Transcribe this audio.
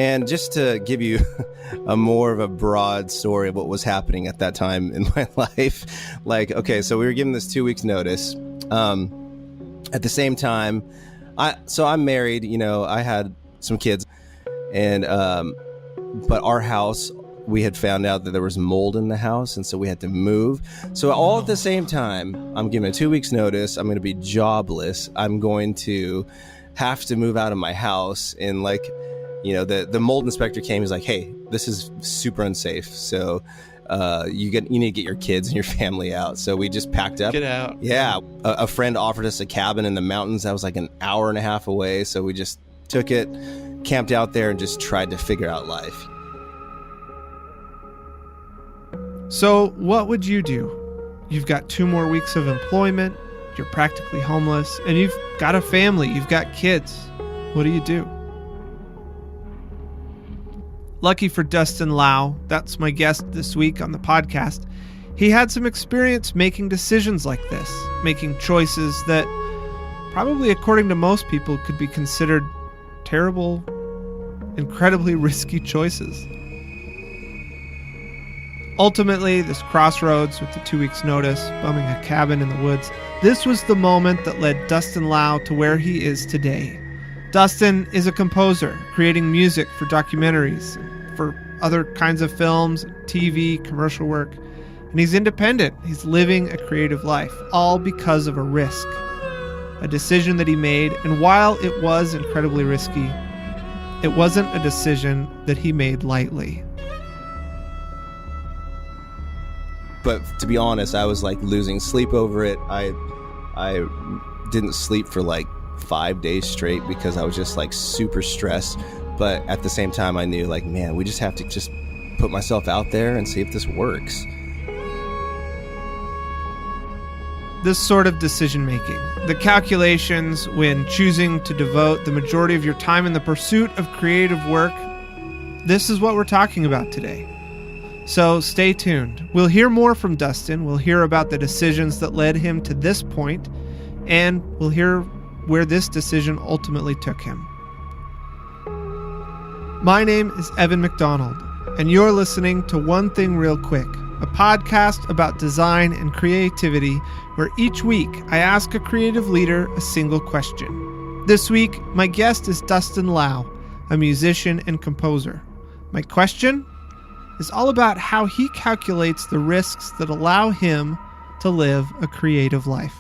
And just to give you a more of a broad story of what was happening at that time in my life, like, okay, so we were given this 2 weeks notice. At the same time, I'm married, I had some kids, and but our house, we had found out that there was mold in the house, and so we had to move. So all at the same time, I'm given a 2 weeks notice. I'm going to be jobless. I'm going to have to move out of my house, and the mold inspector came. He's like, "Hey, this is super unsafe. So you need to get your kids and your family out." So we just packed up. Get out. Yeah. A friend offered us a cabin in the mountains that was like an hour and a half away. So we just took it, camped out there, and just tried to figure out life. So what would you do? You've got 2 more weeks of employment, you're practically homeless, and you've got a family, you've got kids. What do you do? Lucky for Dustin Lau, that's my guest this week on the podcast, he had some experience making decisions like this, making choices that probably, according to most people, could be considered terrible, incredibly risky choices. Ultimately, this crossroads with the 2 weeks notice, bumming a cabin in the woods, this was the moment that led Dustin Lau to where he is today. Dustin is a composer, creating music for documentaries, for other kinds of films, TV, commercial work. And he's independent. He's living a creative life, all because of a risk. A decision that he made, and while it was incredibly risky, it wasn't a decision that he made lightly. But to be honest, I was losing sleep over it. I didn't sleep for 5 days straight because I was just super stressed. But at the same time, I knew man, we just have to just put myself out there and see if this works. This sort of decision making, the calculations when choosing to devote the majority of your time in the pursuit of creative work, this is what we're talking about today. So stay tuned. We'll hear more from Dustin. We'll hear about the decisions that led him to this point, and we'll hear where this decision ultimately took him. My name is Evan McDonald, and you're listening to One Thing Real Quick, a podcast about design and creativity where each week I ask a creative leader a single question. This week, my guest is Dustin Lau, a musician and composer. My question is all about how he calculates the risks that allow him to live a creative life.